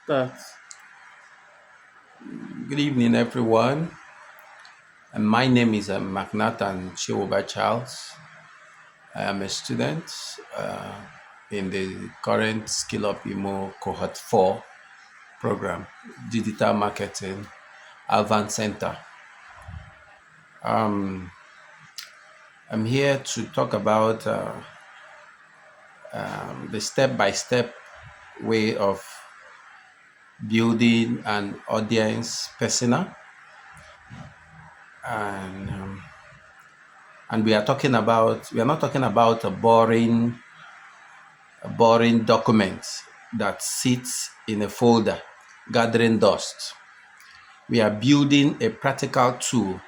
That Good evening, everyone. And my name is Magnatan Chiwoba Charles. I am a student in the current Skill Up Imo Cohort 4 program, Digital Marketing Advanced Center. I'm here to talk about the step-by-step way of building an audience persona, and we are not talking about a boring document that sits in a folder gathering dust. We are building a practical tool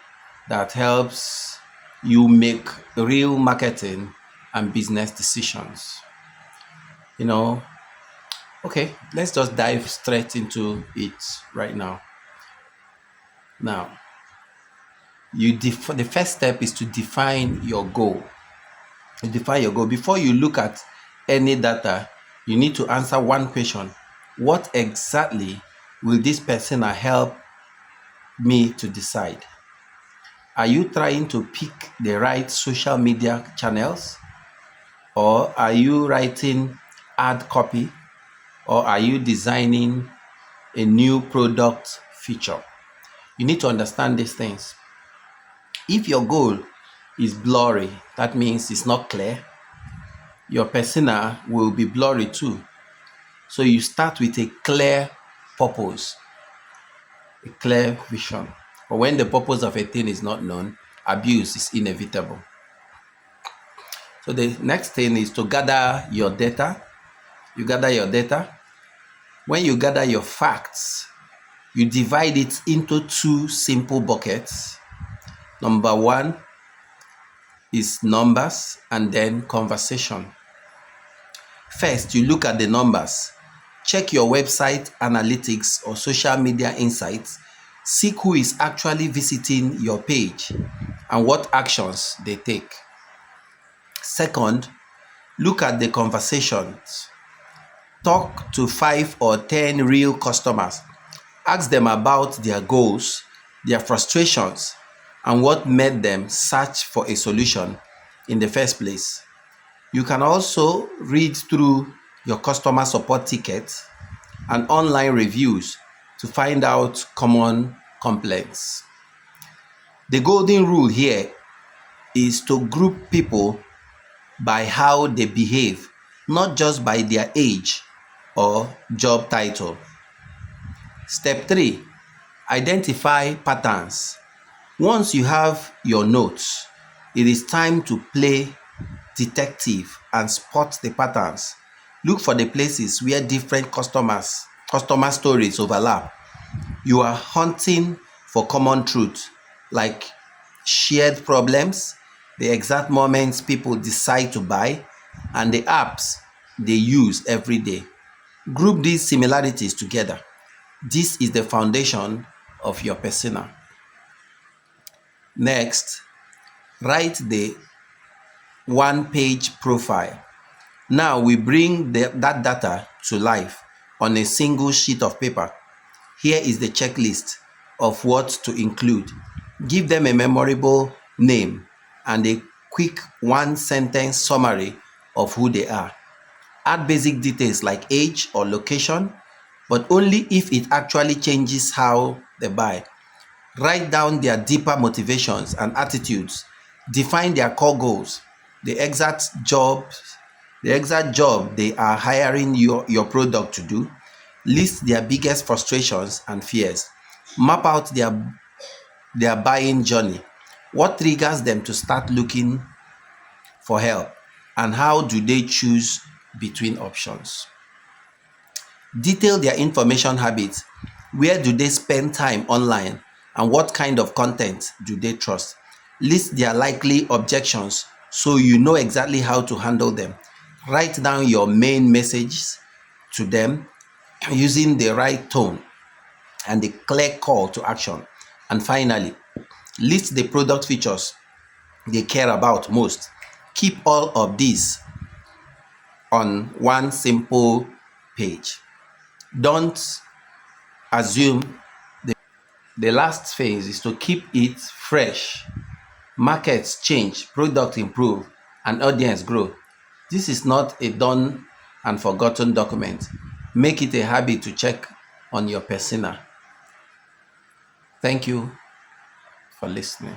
that helps you make real marketing and business decisions. You know, okay, let's just dive straight into it right now. Now, the first step is to define your goal. Define your goal. Before you look at any data, you need to answer one question. What exactly will this persona help me to decide? Are you trying to pick the right social media channels? Or are you writing ad copy? Or are you designing a new product feature? You need to understand these things. If your goal is blurry, that means it's not clear, your persona will be blurry too. So you start with a clear purpose, a clear vision. But when the purpose of a thing is not known, abuse is inevitable. So the next thing is to gather your data. You gather your data. When you gather your facts, you divide it into two simple buckets. Number one is numbers and then conversation. First, you look at the numbers. Check your website analytics or social media insights. Seek who is actually visiting your page and what actions they take. Second, look at the conversations. Talk to 5 or 10 real customers. Ask them about their goals, their frustrations, and what made them search for a solution in the first place. You can also read through your customer support tickets and online reviews to find out common complaints. The golden rule here is to group people by how they behave, not just by their age or job title. Step 3, identify patterns. Once you have your notes, it is time to play detective and spot the patterns. Look for the places where different customer stories overlap. You are hunting for common truth, like shared problems, the exact moments people decide to buy, and the apps they use every day. Group these similarities together. This is the foundation of your persona. Next, write the one-page profile. Now we bring that data to life on a single sheet of paper. Here is the checklist of what to include. Give them a memorable name and a quick one-sentence summary of who they are. Add basic details like age or location, but only if it actually changes how they buy. Write down their deeper motivations and attitudes. Define their core goals, the exact job they are hiring your product to do. List their biggest frustrations and fears. Map out their buying journey. What triggers them to start looking for help, and how do they choose between options? Detail their information habits. Where do they spend time online, and what kind of content do they trust? List their likely objections so you know exactly how to handle them. Write down your main messages to them using the right tone and the clear call to action. And finally, list the product features they care about most. Keep all of these on one simple page. Don't assume. The last phase is to keep it fresh. Markets change, product improve, and audience grow. This is not a done and forgotten document. Make it a habit to check on your persona. Thank you for listening.